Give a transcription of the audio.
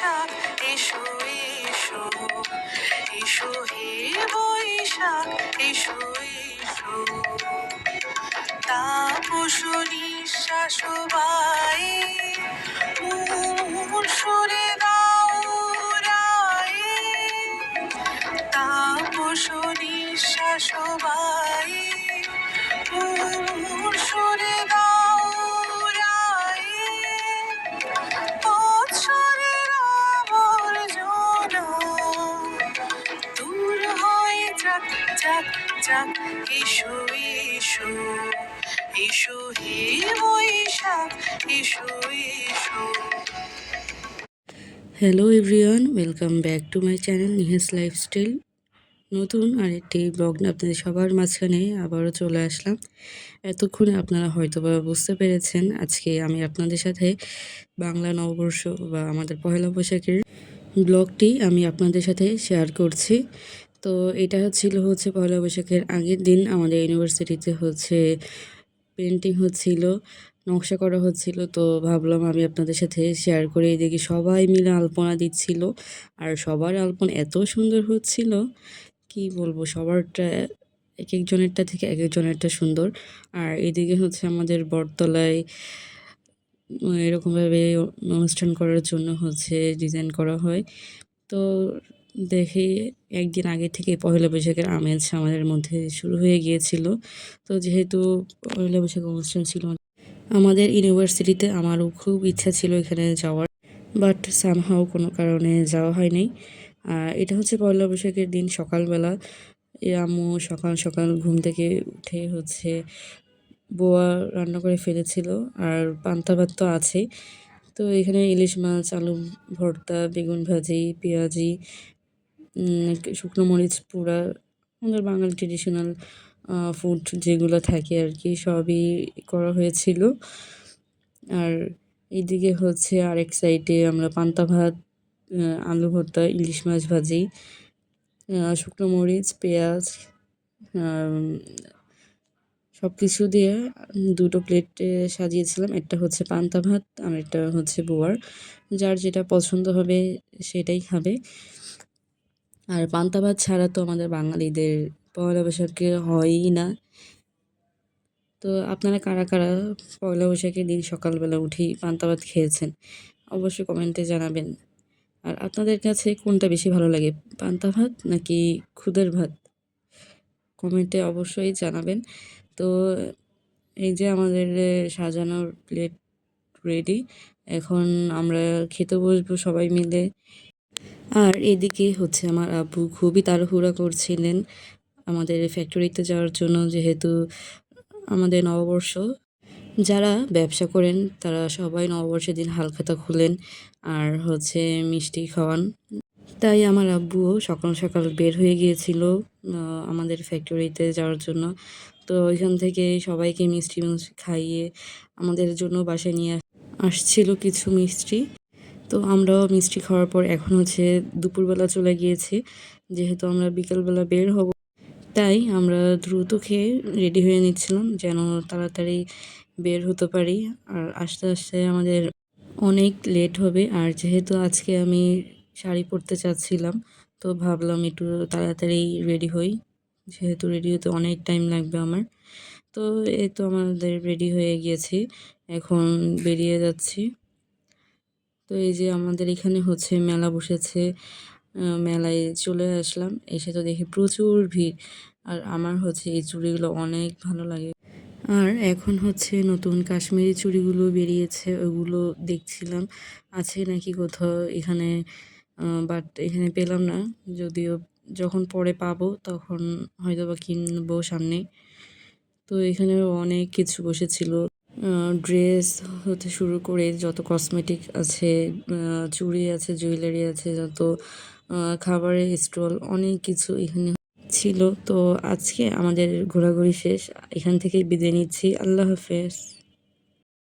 বৈশাখ এসো এসো, এসো হে বৈশাখ এসো এসো। তাপস নিঃশ্বাস বায়ে মূল সুরে গাওরায়ে, তাপস নিঃশ্বাস বায়ে মূল সুরে গাওরায়ে। বৎসরের আবর্জনা দূর হয়ে যাক যাক যাক, এসো এসো, এসো হে বৈশাখ এসো এসো। Hello everyone, welcome back to my channel Nihas lifestyle. নতুন আরেকটি ব্লগ নিয়ে আপনাদের সবার মাঝখানে আবারও চলে আসলাম। এতক্ষণে আপনারা হয়তোবা বুঝতে পেরেছেন আজকে আমি আপনাদের সাথে বাংলা নববর্ষ বা আমাদের পহেলা বৈশাখের ব্লগটি আমি আপনাদের সাথে শেয়ার করছি। তো এটা হচ্ছে পয়লা বৈশাখের আগের দিন আমাদের ইউনিভার্সিটিতে পেন্টিং হচ্ছিল, নকশা করা হচ্ছিল। তো ভাবলাম আমি আপনাদের সাথে শেয়ার করে, এদিকে সবাই মিলে আলপনা দিচ্ছিল আর সবার আলপনা এত সুন্দর হচ্ছিল কি বলবো, সবারটা এক একজনেরটা থেকে এক একজনেরটা সুন্দর। আর এদিকে আমাদের বটতলায় এরকমভাবে অনুষ্ঠান করার জন্য ডিজাইন করা হয়। তো দেখি একদিন আগে থেকে পহেলা বৈশাখের আমেজ আমাদের মধ্যে শুরু হয়ে গিয়েছিল। তো যেহেতু পহেলা বৈশাখ অনুষ্ঠান ছিল আমাদের ইউনিভার্সিটিতে, আমারও খুব ইচ্ছা ছিল এখানে যাওয়ার, বাট সামহাও কোনো কারণে যাওয়া হয়নি। আর এটা পয়লা বৈশাখের দিন সকালবেলা আম্মু সকাল সকাল ঘুম থেকে উঠে বোয়া রান্না করে ফেলেছিল, আর পান্তা ভাত তো আছেই। তো এখানে ইলিশ মাছ, আলু ভর্তা, বেগুন ভাজি, পেঁয়াজি, শুকনো মরিচ পোড়া, আমাদের বাঙালি ট্রেডিশনাল ফুড যেগুলো থাকে আর কি, সবই করা হয়েছিল। আর এইদিকে আরেক সাইডে আমরা পান্তা ভাত, আলু ভর্তা, ইলিশ মাছ ভাজি, শুকনো মরিচ, পেঁয়াজ, সব কিছু দিয়ে দুটো প্লেটে সাজিয়েছিলাম। একটা পান্তা ভাত আর একটা বোয়ার, যার যেটা পছন্দ হবে সেটাই খাবে। আর পান্তা ভাত ছাড়া তো আমাদের বাঙালিদের পয়লা বৈশাখে হয়ই না। তো আপনারা কারা কারা পয়লা বৈশাখের দিন সকালবেলা উঠেই পান্তা ভাত খেয়েছেন অবশ্যই কমেন্টে জানাবেন। আর আপনাদের কাছে কোনটা বেশি ভালো লাগে, পান্তা ভাত নাকি খুদের ভাত, কমেন্টে অবশ্যই জানাবেন। তো এই যে আমাদের সাজানোর প্লেট রেডি, এখন আমরা খেতে বসবো সবাই মিলে। আর এদিকে আমার আব্বু খুবই তাড়াহুড়া করছিলেন আমাদের ফ্যাক্টরিতে যাওয়ার জন্য, যেহেতু আমাদের নববর্ষ। যারা ব্যবসা করেন তারা সবাই নববর্ষের দিন হালখাতা খুলেন আর মিষ্টি খাওয়ান। তাই আমার আব্বুও সকাল সকাল বের হয়ে গিয়েছিল আমাদের ফ্যাক্টরিতে যাওয়ার জন্য। তো ওইখান থেকে সবাইকে মিষ্টি খাইয়ে আমাদের জন্য বাসায় নিয়ে আসছিল কিছু মিষ্টি। তো আমরাও মিষ্টি খাওয়ার পর এখন দুপুরবেলা চলে গিয়েছি, যেহেতু আমরা বিকেলবেলা বের হব, তাই আমরা দ্রুত খেয়ে রেডি হয়ে নিচ্ছিলাম যেন তাড়াতাড়ি বের হতে পারি। আর আস্তে আস্তে আমাদের অনেক লেট হবে। আর যেহেতু আজকে আমি শাড়ি পরতে চাচ্ছিলাম, তো ভাবলাম একটু তাড়াতাড়ি রেডি হই, যেহেতু রেডি হতে অনেক টাইম লাগবে আমার। তো এই তো আমাদের রেডি হয়ে গিয়েছি, এখন বেরিয়ে যাচ্ছি। তো এই যে আমাদের এখানে মেলা বসেছে, মেলায় চলে আসলাম। এসে তো দেখি প্রচুর ভিড়, আর আমার এই চুড়িগুলো অনেক ভালো লাগে। আর এখন নতুন কাশ্মীরি চুড়িগুলো বেরিয়েছে, ওগুলো দেখছিলাম আছে নাকি কোথাও এখানে, বাট এখানে পেলাম না। যদিও যখন পরে পাবো তখন হয়তোবা কিনবো সামনে। তো এখানে অনেক কিছু বসেছিল, ড্রেস হতে শুরু করে যত কসমেটিক আছে, চুড়ি আছে, জুয়েলারি আছে, যত খাবারের স্টল, অনেক কিছু এখানে ছিল। তো আজকে আমাদের ঘোরাঘুরি শেষ, এখান থেকেই বিদায় নিচ্ছি। আল্লাহ হাফেজ।